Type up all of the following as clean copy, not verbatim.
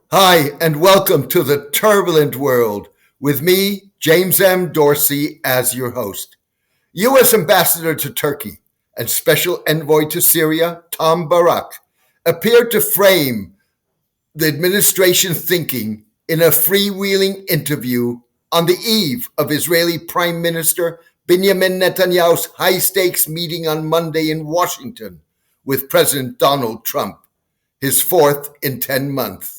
Hi, and welcome to the turbulent world with me, James M. Dorsey, as your host. U.S. Ambassador to Turkey and Special Envoy to Syria, Tom Barrack, appeared to frame the administration thinking in a freewheeling interview on the eve of Israeli Prime Minister Binyamin Netanyahu's high-stakes meeting on Monday in Washington with President Donald Trump, his fourth in 10 months.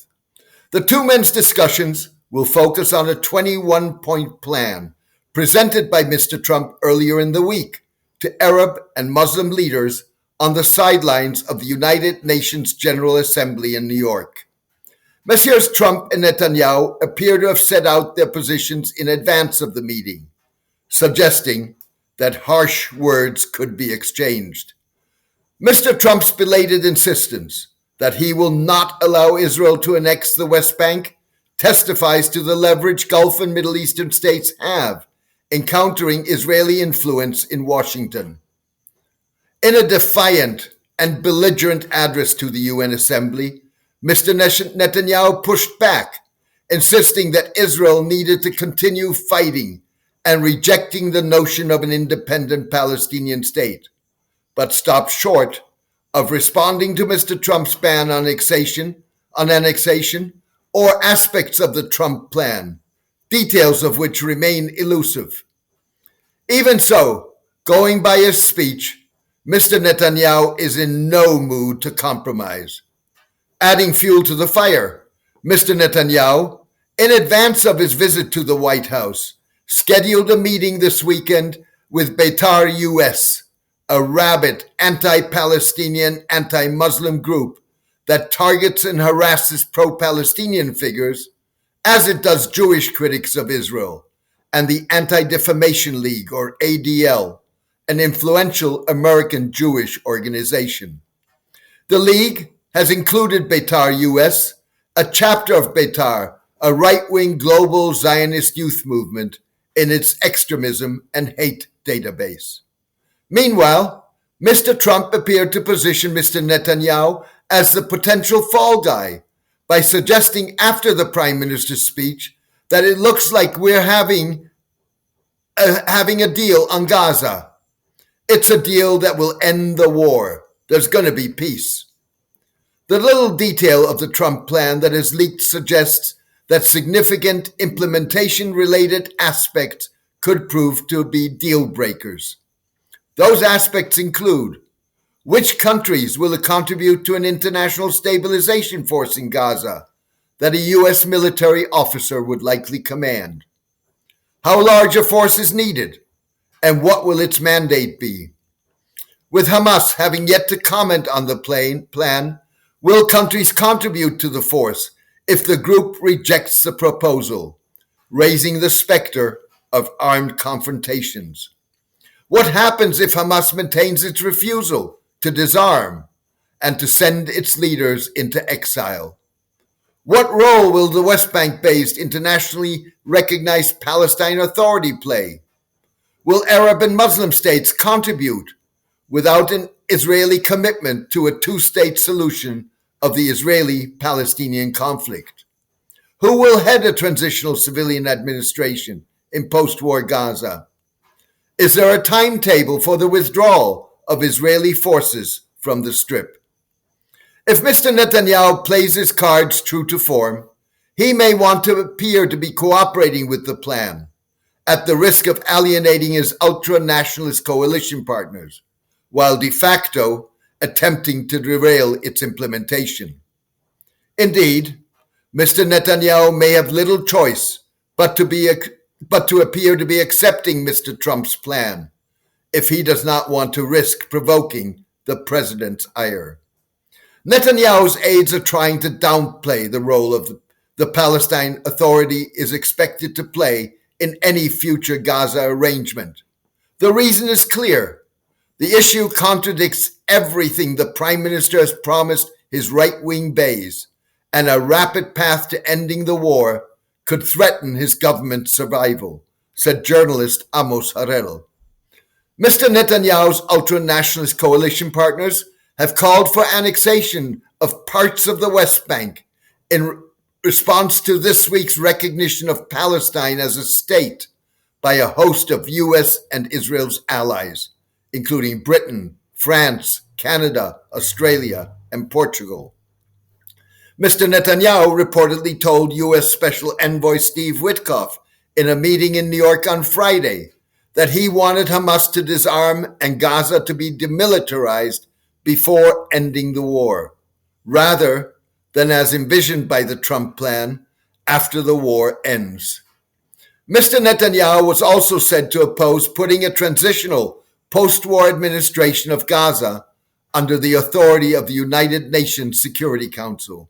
The two men's discussions will focus on a 21-point plan presented by Mr. Trump earlier in the week to Arab and Muslim leaders on the sidelines of the United Nations General Assembly in New York. Messrs. Trump and Netanyahu appear to have set out their positions in advance of the meeting, suggesting that harsh words could be exchanged. Mr. Trump's belated insistence that he will not allow Israel to annex the West Bank testifies to the leverage Gulf and Middle Eastern states have in countering Israeli influence in Washington. In a defiant and belligerent address to the UN Assembly, Mr. Netanyahu pushed back, insisting that Israel needed to continue fighting and rejecting the notion of an independent Palestinian state, but stopped short of responding to Mr. Trump's ban on annexation, or aspects of the Trump plan, details of which remain elusive. Even so, going by his speech, Mr. Netanyahu is in no mood to compromise. Adding fuel to the fire, Mr. Netanyahu, in advance of his visit to the White House, scheduled a meeting this weekend with Beitar US, a rabid anti-Palestinian, anti-Muslim group that targets and harasses pro-Palestinian figures, as it does Jewish critics of Israel, and the Anti-Defamation League, or ADL, an influential American Jewish organization. The League has included Beitar US, a chapter of Beitar, a right-wing global Zionist youth movement, in its extremism and hate database. Meanwhile, Mr. Trump appeared to position Mr. Netanyahu as the potential fall guy by suggesting after the Prime Minister's speech that it looks like we're having a deal on Gaza. It's a deal that will end the war. There's going to be peace. The little detail of the Trump plan that is leaked suggests that significant implementation-related aspects could prove to be deal breakers. Those aspects include which countries will contribute to an international stabilization force in Gaza that a U.S. military officer would likely command, how large a force is needed, and what will its mandate be. With Hamas having yet to comment on the plan, will countries contribute to the force if the group rejects the proposal, raising the specter of armed confrontations? What happens if Hamas maintains its refusal to disarm and to send its leaders into exile? What role will the West Bank-based internationally recognized Palestine Authority play? Will Arab and Muslim states contribute without an Israeli commitment to a two-state solution of the Israeli-Palestinian conflict? Who will head a transitional civilian administration in post-war Gaza? Is there a timetable for the withdrawal of Israeli forces from the Strip? If Mr. Netanyahu plays his cards true to form, he may want to appear to be cooperating with the plan, at the risk of alienating his ultra-nationalist coalition partners, while de facto attempting to derail its implementation. Indeed, Mr. Netanyahu may have little choice but to appear to be accepting Mr. Trump's plan, if he does not want to risk provoking the president's ire. Netanyahu's aides are trying to downplay the role of the Palestine Authority is expected to play in any future Gaza arrangement. The reason is clear. The issue contradicts everything the Prime Minister has promised his right-wing base, and a rapid path to ending the war could threaten his government's survival, said journalist Amos Harel. Mr. Netanyahu's ultra-nationalist coalition partners have called for annexation of parts of the West Bank in response to this week's recognition of Palestine as a state by a host of US and Israel's allies, including Britain, France, Canada, Australia, and Portugal. Mr. Netanyahu reportedly told US Special Envoy Steve Witkoff in a meeting in New York on Friday that he wanted Hamas to disarm and Gaza to be demilitarized before ending the war, rather than as envisioned by the Trump plan, after the war ends. Mr. Netanyahu was also said to oppose putting a transitional post-war administration of Gaza under the authority of the United Nations Security Council.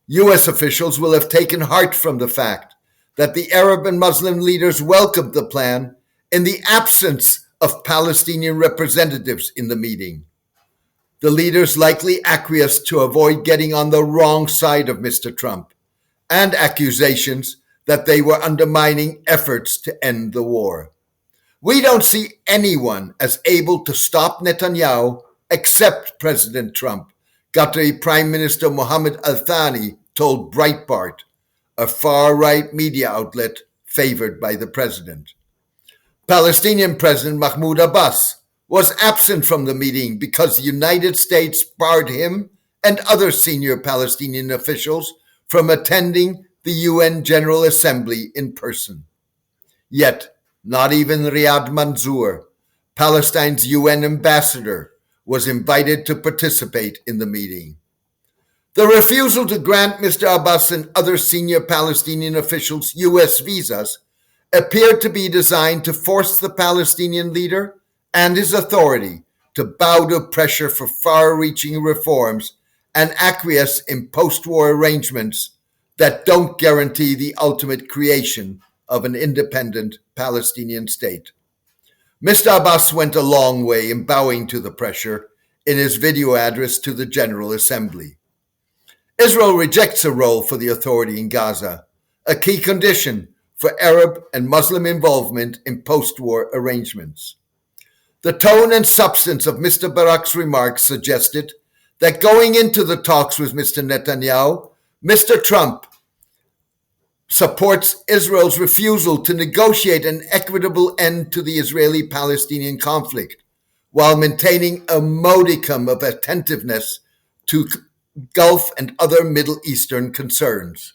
U.S. officials will have taken heart from the fact that the Arab and Muslim leaders welcomed the plan in the absence of Palestinian representatives in the meeting. The leaders likely acquiesced to avoid getting on the wrong side of Mr. Trump and accusations that they were undermining efforts to end the war. We don't see anyone as able to stop Netanyahu except President Trump, Qatari Prime Minister Mohammed Al-Thani told Breitbart, a far-right media outlet favored by the president. Palestinian President Mahmoud Abbas was absent from the meeting because the United States barred him and other senior Palestinian officials from attending the UN General Assembly in person. Yet, not even Riyad Mansour, Palestine's UN ambassador, was invited to participate in the meeting. The refusal to grant Mr. Abbas and other senior Palestinian officials U.S. visas appeared to be designed to force the Palestinian leader and his authority to bow to pressure for far-reaching reforms and acquiesce in post-war arrangements that don't guarantee the ultimate creation of an independent Palestinian state. Mr. Abbas went a long way in bowing to the pressure in his video address to the General Assembly. Israel rejects a role for the authority in Gaza, a key condition for Arab and Muslim involvement in post-war arrangements. The tone and substance of Mr. Barrack's remarks suggested that going into the talks with Mr. Netanyahu, Mr. Trump supports Israel's refusal to negotiate an equitable end to the Israeli-Palestinian conflict, while maintaining a modicum of attentiveness to Gulf and other Middle Eastern concerns.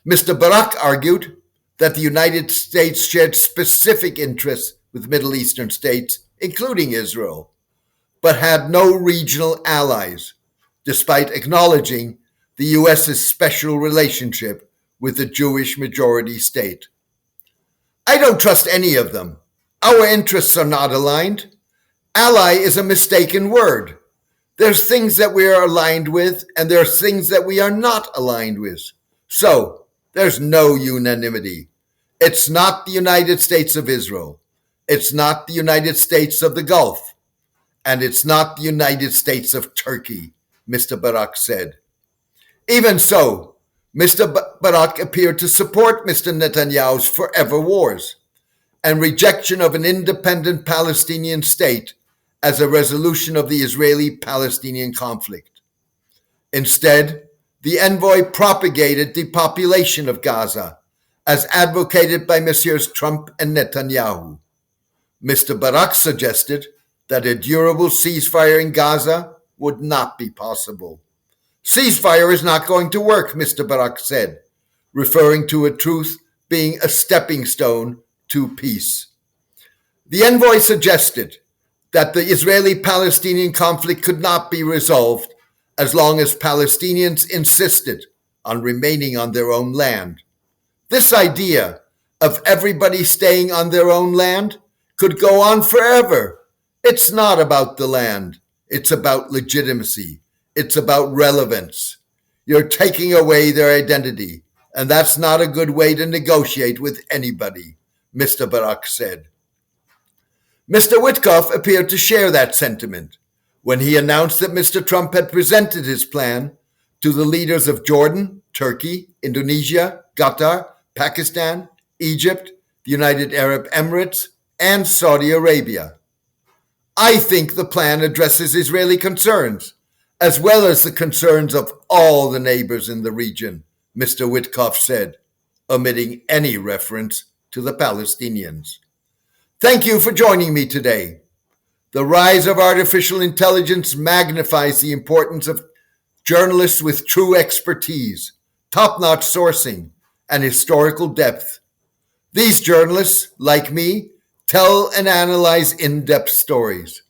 Mr. Barrack argued that the United States shared specific interests with Middle Eastern states, including Israel, but had no regional allies, despite acknowledging the U.S.'s special relationship with the Jewish majority state. I don't trust any of them. Our interests are not aligned. Ally is a mistaken word. There's things that we are aligned with, and there are things that we are not aligned with. So, there's no unanimity. It's not the United States of Israel. It's not the United States of the Gulf. And it's not the United States of Turkey, Mr. Barrack said. Even so, Mr. Barrack appeared to support Mr. Netanyahu's forever wars and rejection of an independent Palestinian state as a resolution of the Israeli-Palestinian conflict. Instead, the envoy propagated depopulation of Gaza, as advocated by Messrs. Trump and Netanyahu. Mr. Barrack suggested that a durable ceasefire in Gaza would not be possible. Ceasefire is not going to work, Mr. Barrack said, referring to a truce being a stepping stone to peace. The envoy suggested that the Israeli-Palestinian conflict could not be resolved as long as Palestinians insisted on remaining on their own land. This idea of everybody staying on their own land could go on forever. It's not about the land. It's about legitimacy. It's about relevance. You're taking away their identity, and that's not a good way to negotiate with anybody, Mr. Barrack said. Mr. Witkoff appeared to share that sentiment when he announced that Mr. Trump had presented his plan to the leaders of Jordan, Turkey, Indonesia, Qatar, Pakistan, Egypt, the United Arab Emirates, and Saudi Arabia. I think the plan addresses Israeli concerns, as well as the concerns of all the neighbors in the region, Mr. Witkoff said, omitting any reference to the Palestinians. Thank you for joining me today. The rise of artificial intelligence magnifies the importance of journalists with true expertise, top-notch sourcing, and historical depth. These journalists, like me, tell and analyze in-depth stories.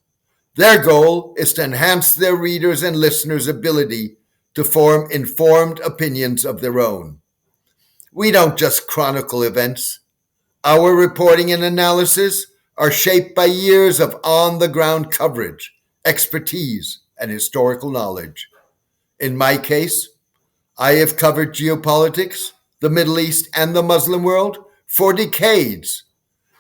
Their goal is to enhance their readers' and listeners' ability to form informed opinions of their own. We don't just chronicle events. Our reporting and analysis are shaped by years of on-the-ground coverage, expertise, and historical knowledge. In my case, I have covered geopolitics, the Middle East, and the Muslim world for decades,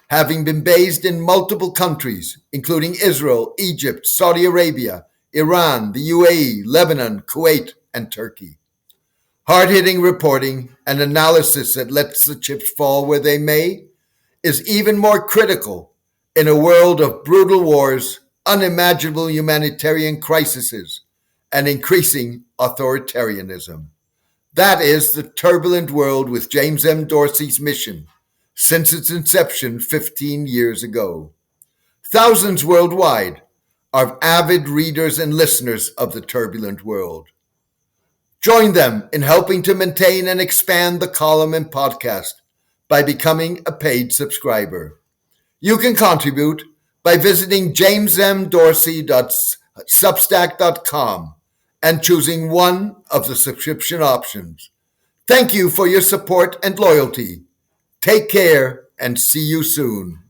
having been based in multiple countries, including Israel, Egypt, Saudi Arabia, Iran, the UAE, Lebanon, Kuwait, and Turkey. Hard-hitting reporting and analysis that lets the chips fall where they may is even more critical in a world of brutal wars, unimaginable humanitarian crises, and increasing authoritarianism. That is the turbulent world with James M. Dorsey's mission since its inception 15 years ago. Thousands worldwide are avid readers and listeners of the turbulent world. Join them in helping to maintain and expand the column and podcast by becoming a paid subscriber. You can contribute by visiting jamesmdorsey.substack.com and choosing one of the subscription options. Thank you for your support and loyalty. Take care and see you soon.